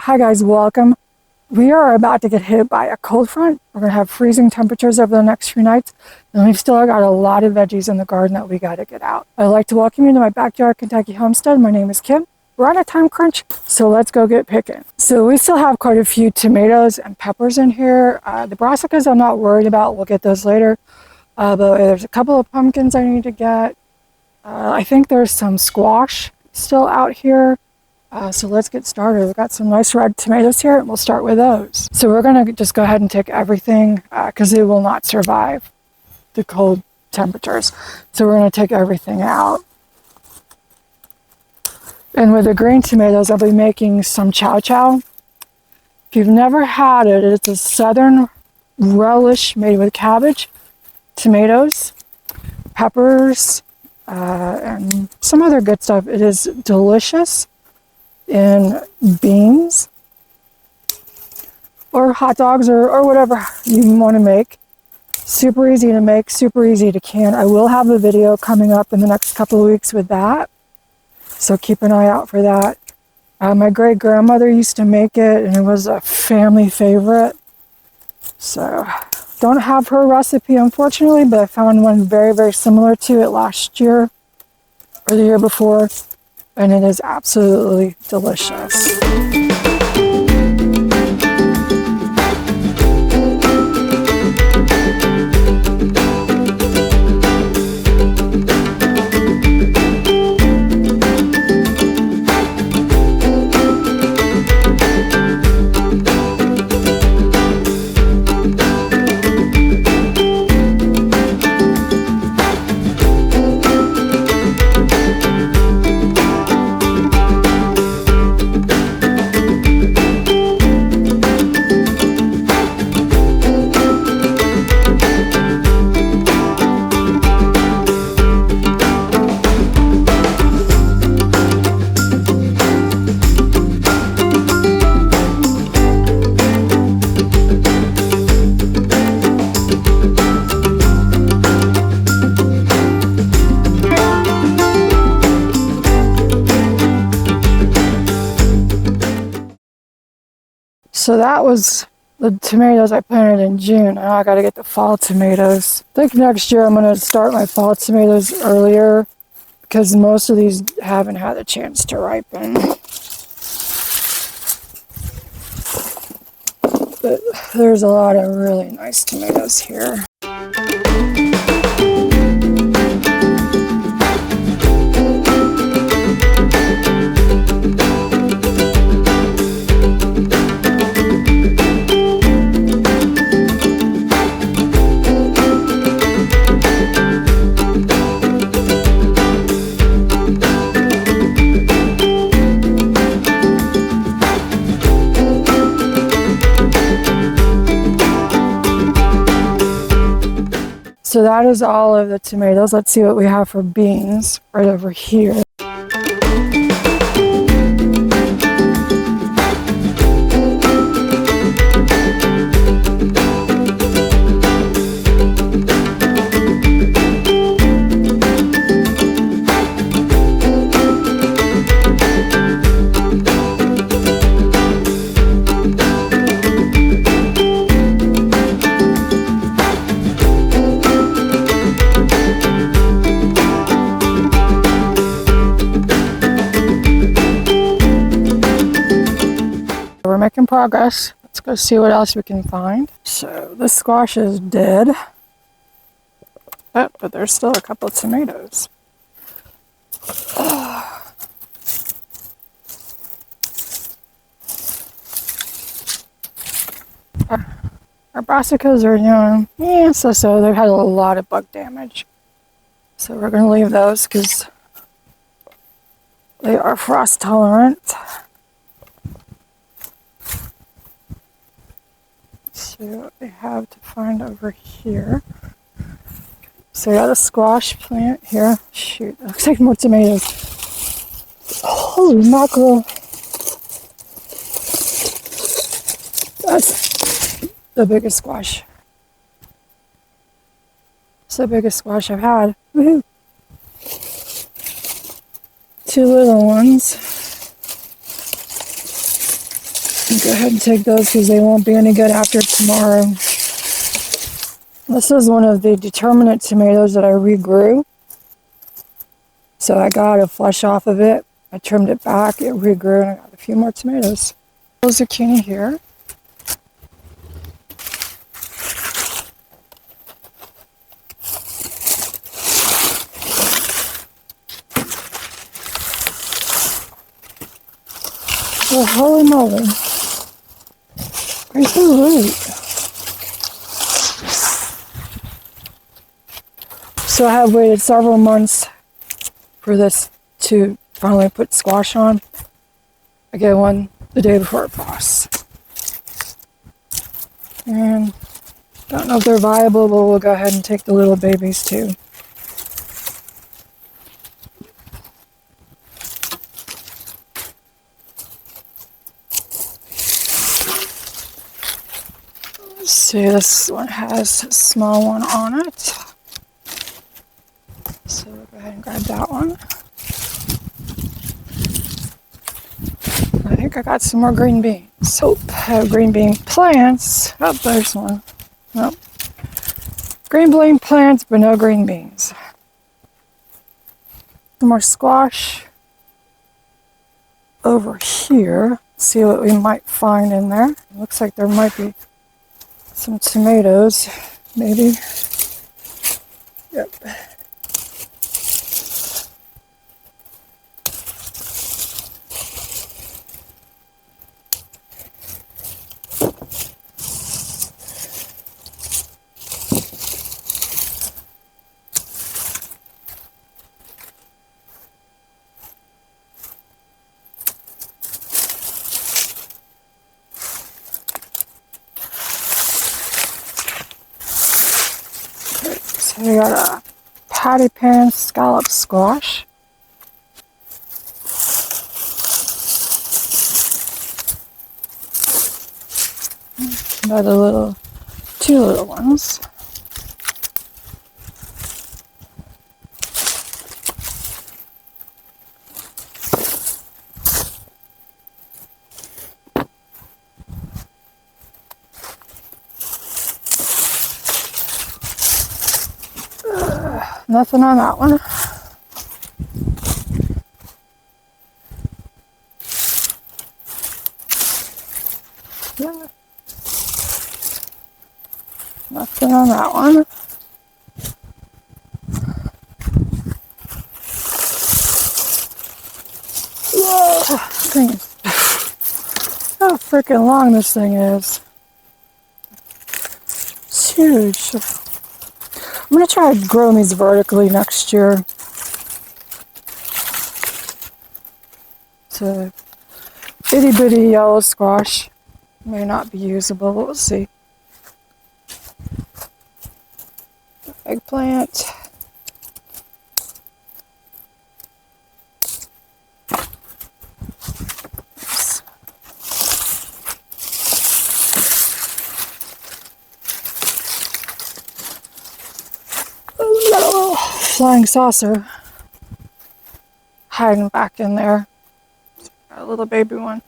Hi guys, welcome. We are about to get hit by a cold front. We're gonna have freezing temperatures over the next few nights, and we've still got a lot of veggies in the garden that we gotta get out. I'd like to welcome you to my backyard Kentucky homestead. My name is Kim. We're on a time crunch, so let's go get picking. So we still have quite a few tomatoes and peppers in here. The brassicas I'm not worried about, we'll get those later. But there's a couple of pumpkins I need to get. I think there's some squash still out here. So let's get started. We've got some nice red tomatoes here, and we'll start with those. So we're gonna just go ahead and take everything because they will not survive the cold temperatures. So we're gonna take everything out. And with the green tomatoes, I'll be making some chow chow. If you've never had it, it's a southern relish made with cabbage, tomatoes, peppers, and some other good stuff. It is delicious in beans or hot dogs or whatever you want to make. Super easy to make, super easy to can. I will have a video coming up in the next couple of weeks with that, so keep an eye out for that. My great grandmother used to make it, and it was a family favorite. So don't have her recipe, unfortunately, but I found one very, very similar to it last year or the year before, and it is absolutely delicious. So that was the tomatoes I planted in June. Now I gotta get the fall tomatoes. I think next year I'm gonna start my fall tomatoes earlier because most of these haven't had a chance to ripen. But there's a lot of really nice tomatoes here. So that is all of the tomatoes. Let's see what we have for beans right over here. We're making progress. Let's go see what else we can find. So the squash is dead. Oh, but there's still a couple of tomatoes. Oh. Our brassicas are young. So they've had a lot of bug damage. So we're going to leave those because they are frost tolerant. See what we have to find over here. So we got a squash plant here. Shoot, it looks like more tomatoes. Holy mackerel. That's the biggest squash. It's the biggest squash I've had. Woohoo! Two little ones. Go ahead and take those because they won't be any good after tomorrow. This is one of the determinate tomatoes that I regrew. So I got a flesh off of it. I trimmed it back, it regrew, and I got a few more tomatoes. Zucchini here. Oh, holy moly. Great root. So I have waited several months for this to finally put squash on. I get one the day before it frosts. And don't know if they're viable, but we'll go ahead and take the little babies too. Let's see, this one has a small one on it. So we'll go ahead and grab that one. I think I got some more green beans. So I have green bean plants. Oh, there's one. Nope. Green bean plants, but no green beans. Some more squash over here. See what we might find in there. Looks like there might be some tomatoes, maybe. Yep. So we got a patty pan scallop squash. Another two little ones. Nothing on that one. Yeah. Nothing on that one. Whoa! How freaking long this thing is. It's huge. I'm going to try growing these vertically next year. It's a itty bitty yellow squash. May not be usable, but we'll see. Eggplant. Flying saucer hiding back in there. Got a little baby one.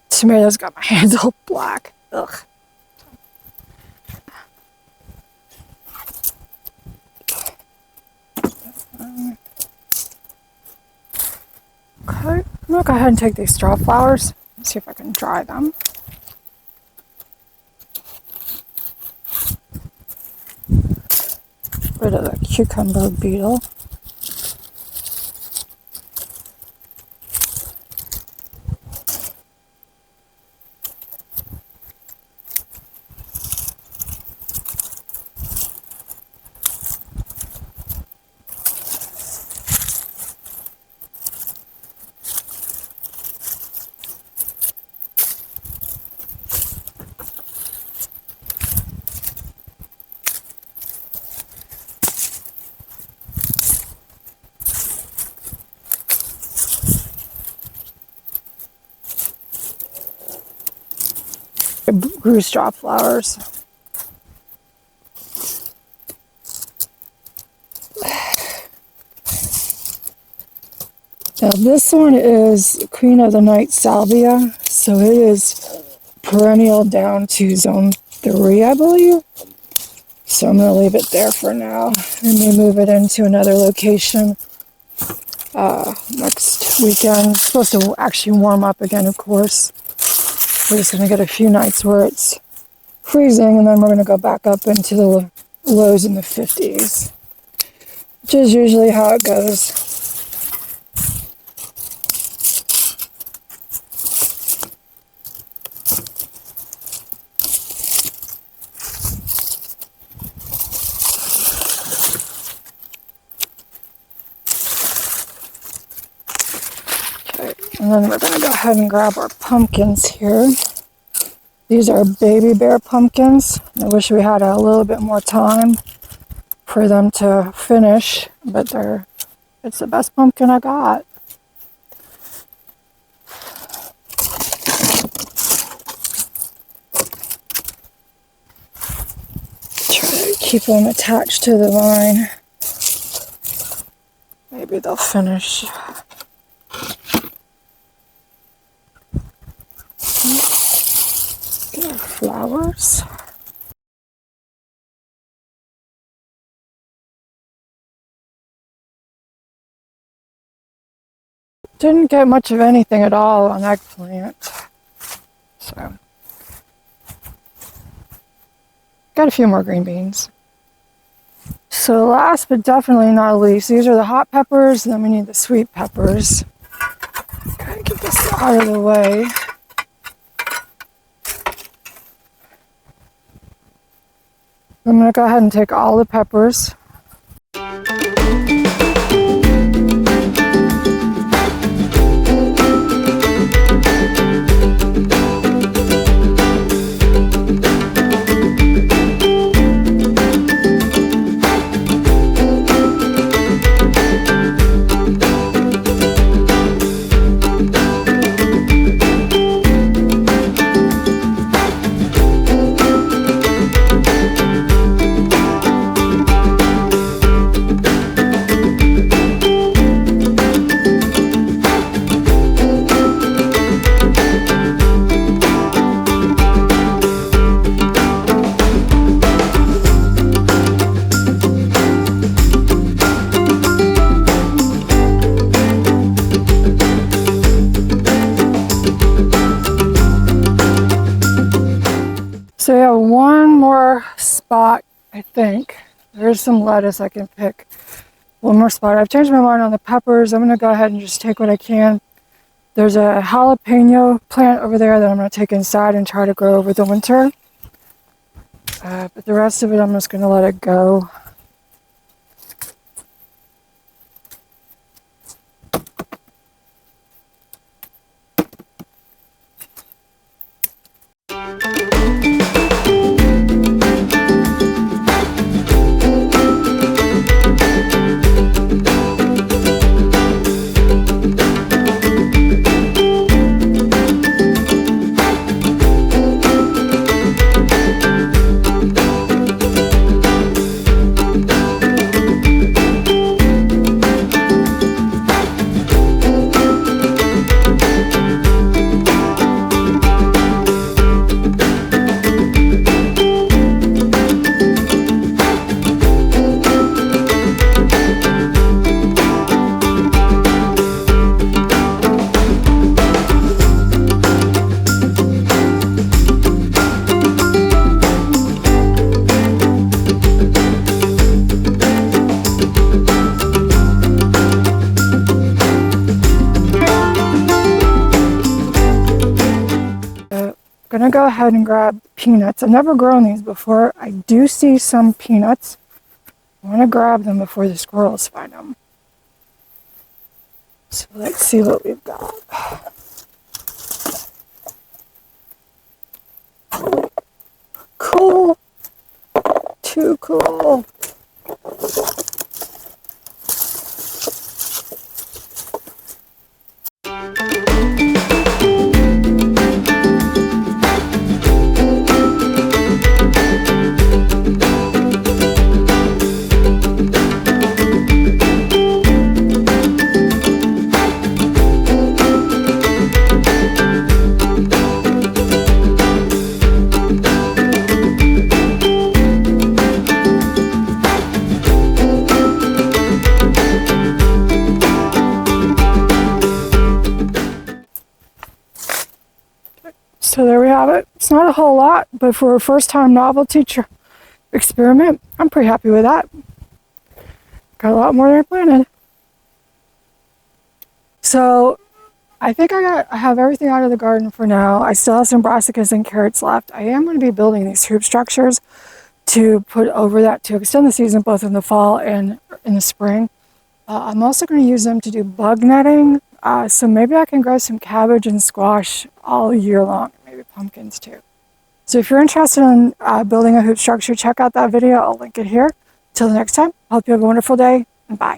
Tomatoes got my hands all black. Ugh. Okay, I'm gonna go ahead and take these straw flowers and see if I can dry them. Rid of the cucumber beetle. I grew straw flowers. Now this one is Queen of the Night Salvia, so it is perennial down to zone 3, I believe. So I'm going to leave it there for now and may move it into another location next weekend. It's supposed to actually warm up again, of course. We're just going to get a few nights where it's freezing, and then we're going to go back up into the lows in the 50s, which is usually how it goes. And then we're going to go ahead and grab our pumpkins here. These are baby bear pumpkins. I wish we had a little bit more time for them to finish, but it's the best pumpkin I got. Try to keep them attached to the vine. Maybe they'll finish. Flowers. Didn't get much of anything at all on eggplant. So, got a few more green beans. So last but definitely not least, these are the hot peppers, and then we need the sweet peppers. Gotta get this out of the way. I'm going to go ahead and take all the peppers. So we have one more spot, I think. There's some lettuce I can pick. One more spot. I've changed my mind on the peppers. I'm going to go ahead and just take what I can. There's a jalapeno plant over there that I'm going to take inside and try to grow over the winter. But the rest of it, I'm just going to let it go. Gonna go ahead and grab peanuts. I've never grown these before. I do see some peanuts. I want to grab them before the squirrels find them. So let's see what we've got. Cool. Too cool. So there we have it. It's not a whole lot, but for a first time novelty experiment, I'm pretty happy with that. Got a lot more than I planted. So I think I have everything out of the garden for now. I still have some brassicas and carrots left. I am going to be building these hoop structures to put over that to extend the season both in the fall and in the spring. I'm also going to use them to do bug netting. So maybe I can grow some cabbage and squash all year long, maybe pumpkins too. So if you're interested in building a hoop structure, check out that video. I'll link it here. Till the next time, hope you have a wonderful day, and bye.